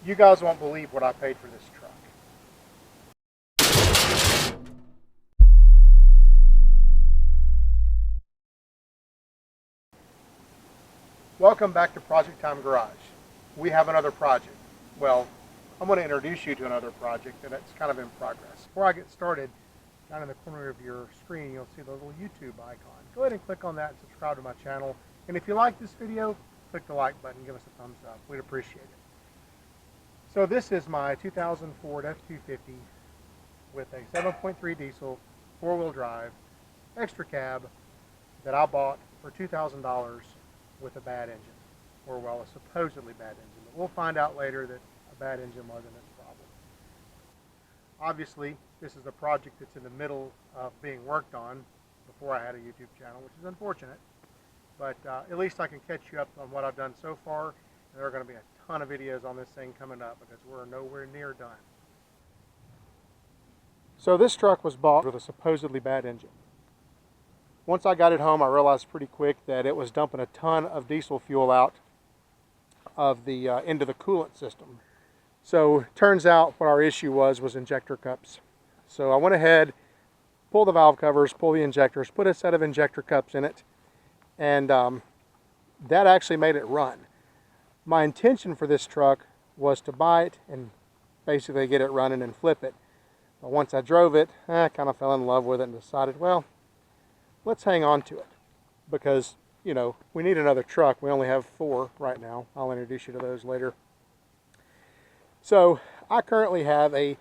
You guys won't believe what I paid for this truck. Welcome back to Project Time Garage. We have another project. Well, I'm going to introduce you to another project, and it's kind of in progress. Before I get started, down in the corner of your screen, you'll see the little YouTube icon. Go ahead and click on that and subscribe to my channel. And if you like this video, click the like button, give us a thumbs up. We'd appreciate it. So this is my 2000 Ford F250 with a 7.3 diesel, four-wheel drive, extra cab that I bought for $2,000 with a bad engine, or well, a supposedly bad engine. But we'll find out later that a bad engine wasn't its problem. Obviously, this is a project that's in the middle of being worked on before I had a YouTube channel, which is unfortunate. But at least I can catch you up on what I've done so far. And there are going to be a ton of videos on this thing coming up because we're nowhere near done. So this truck was bought with a supposedly bad engine. Once I got it home, I realized pretty quick that it was dumping a ton of diesel fuel out of the into the coolant system. So turns out what our issue was injector cups. So I went ahead, pulled the valve covers, pulled the injectors, put a set of injector cups in it, and that actually made it run. My intention for this truck was to buy it and basically get it running and flip it. But once I drove it, I kind of fell in love with it and decided, well, let's hang on to it because, you know, we need another truck. We only have 4 right now. I'll introduce you to those later. So I currently have a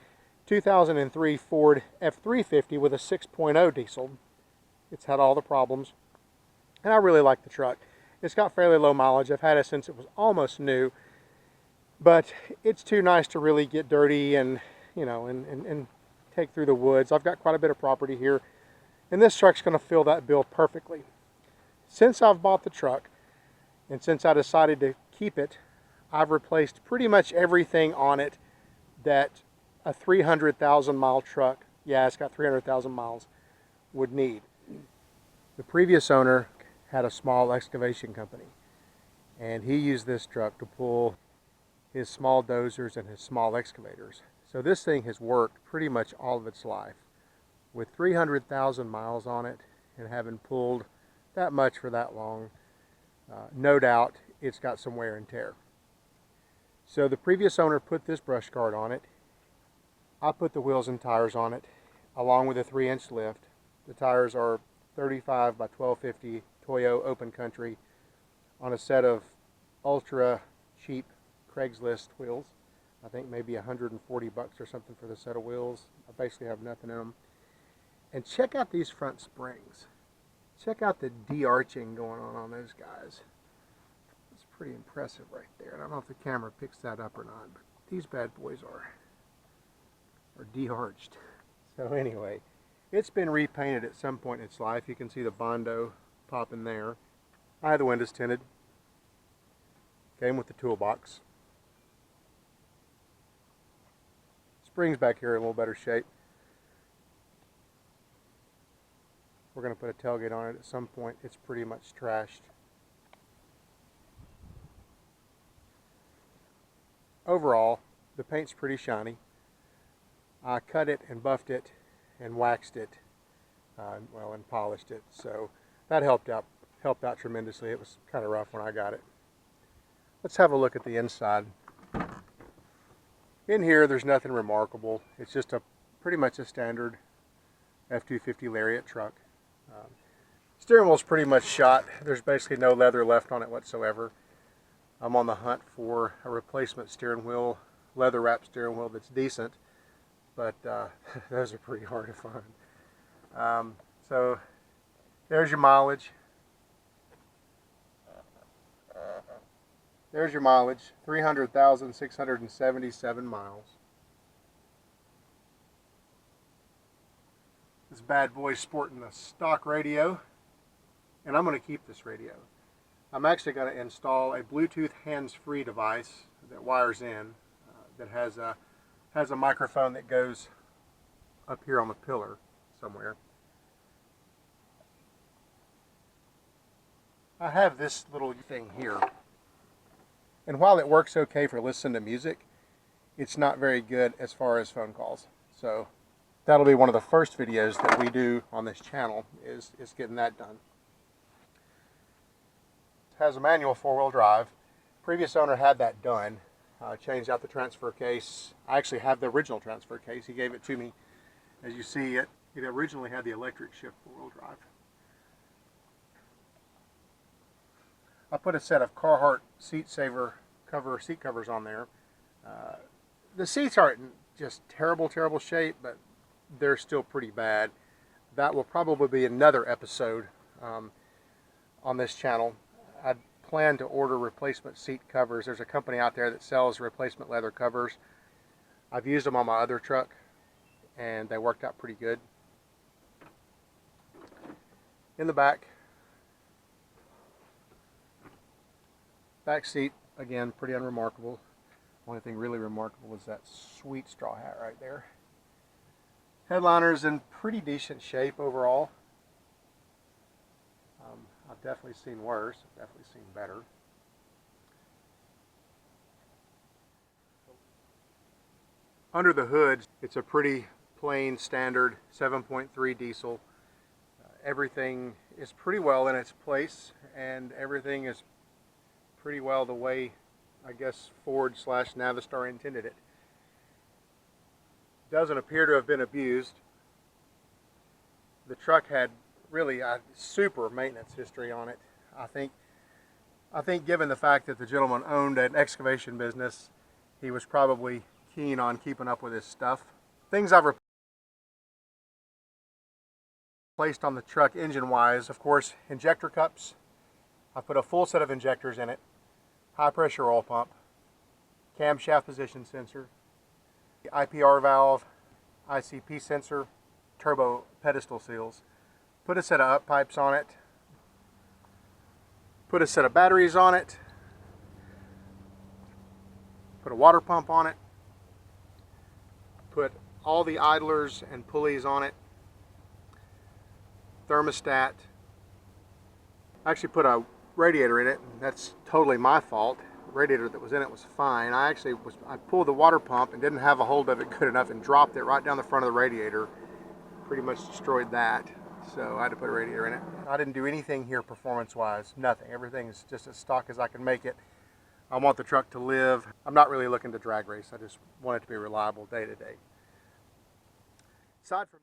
2003 Ford F250 with a 6.0 diesel. It's had all the problems, and I really like the truck. It's got fairly low mileage. I've had it since it was almost new, but it's too nice to really get dirty and, you know, and take through the woods. I've got quite a bit of property here, and this truck's going to fill that bill perfectly. Since I've bought the truck, and since I decided to keep it, I've replaced pretty much everything on it that a 300,000 mile truck, yeah, it's got 300,000 miles, would need. The previous owner had a small excavation company, and he used this truck to pull his small dozers and his small excavators. So this thing has worked pretty much all of its life. With 300,000 miles on it and having pulled that much for that long, no doubt it's got some wear and tear. So the previous owner put this brush guard on it. I put the wheels and tires on it along with a 3-inch lift. The tires are 35 by 1250 Toyo Open Country on a set of ultra cheap Craigslist wheels. I think maybe 140 bucks or something for the set of wheels. I basically have nothing in them. And check out these front springs. Check out the de-arching going on those guys. It's pretty impressive right there. I don't know if the camera picks that up or not, but these bad boys are de-arched. So anyway, it's been repainted at some point in its life. You can see the Bondo popping there. I had the windows tinted. Came with the toolbox. Springs back here are in a little better shape. We're going to put a tailgate on it at some point. It's pretty much trashed. Overall, the paint's pretty shiny. I cut it and buffed it and waxed it, well, and polished it. So that helped out tremendously. It was kind of rough when I got it. Let's have a look at the inside. In here, there's nothing remarkable. It's just pretty much a standard F250 Lariat truck. Steering wheel's pretty much shot. There's basically no leather left on it whatsoever. I'm on the hunt for a replacement steering wheel, leather wrapped steering wheel that's decent, but those are pretty hard to find. So there's your mileage. There's your mileage, 300,677 miles. This bad boy's sporting a stock radio, and I'm going to keep this radio. I'm actually going to install a Bluetooth hands-free device that wires in, that has a microphone that goes up here on the pillar somewhere. I have this little thing here, and while it works okay for listening to music, it's not very good as far as phone calls. So that'll be one of the first videos that we do on this channel is getting that done. It has a manual 4-wheel drive. Previous owner had that done. Changed out the transfer case. I actually have the original transfer case. He gave it to me. As you see, it originally had the electric shift 4-wheel drive. I put a set of Carhartt seat covers on there. The seats aren't just terrible shape, but they're still pretty bad. That will probably be another episode on this channel. I plan to order replacement seat covers. There's a company out there that sells replacement leather covers. I've used them on my other truck and they worked out pretty good. In the back seat, again, pretty unremarkable. Only thing really remarkable is that sweet straw hat right there. Headliner's in pretty decent shape overall. I've definitely seen worse, I've definitely seen better. Under the hood, it's a pretty plain standard 7.3 diesel. Everything is pretty well in its place, and everything is pretty well the way I guess Ford/Navistar intended it. Doesn't appear to have been abused. The truck had really a super maintenance history on it. I think given the fact that the gentleman owned an excavation business, he was probably keen on keeping up with his stuff. Things I've replaced on the truck engine-wise, of course, injector cups. I've put a full set of injectors in it, high pressure oil pump, camshaft position sensor, IPR valve, ICP sensor, turbo pedestal seals. Put a set of up pipes on it. Put a set of batteries on it. Put a water pump on it. Put all the idlers and pulleys on it. Thermostat. I actually put a radiator in it, and that's totally my fault. The radiator that was in it was fine. I pulled the water pump and didn't have a hold of it good enough and dropped it right down the front of the radiator. Pretty much destroyed that. So I had to put a radiator in it. I didn't do anything here performance-wise, nothing. Everything is just as stock as I can make it. I want the truck to live. I'm not really looking to drag race. I just want it to be reliable day to day. Aside from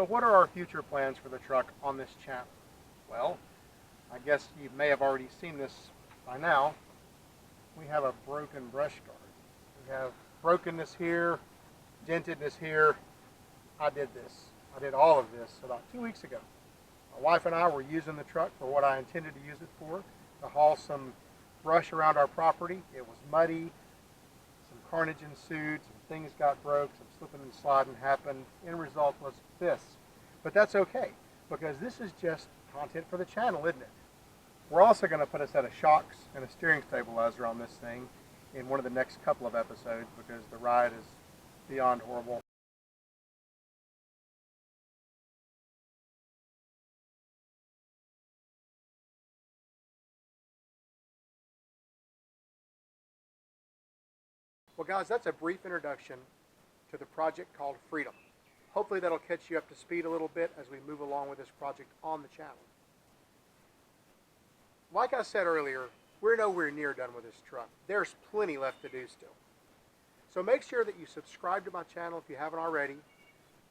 what are our future plans for the truck on this channel? Well, I guess you may have already seen this by now. We have a broken brush guard. We have brokenness here, dentedness here. I did this. I did all of this about 2 weeks ago. My wife and I were using the truck for what I intended to use it for, to haul some brush around our property. It was muddy, some carnage ensued, some things got broke, some slipping and sliding happened. End result was this. But that's okay, because this is just content for the channel, isn't it? We're also going to put a set of shocks and a steering stabilizer on this thing in one of the next couple of episodes, because the ride is beyond horrible. Well guys, that's a brief introduction to the project called Freedom. Hopefully that'll catch you up to speed a little bit as we move along with this project on the channel. Like I said earlier, we're nowhere near done with this truck. There's plenty left to do still. So make sure that you subscribe to my channel if you haven't already.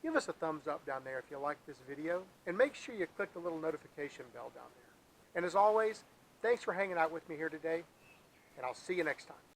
Give us a thumbs up down there if you like this video, and make sure you click the little notification bell down there. And as always, thanks for hanging out with me here today, and I'll see you next time.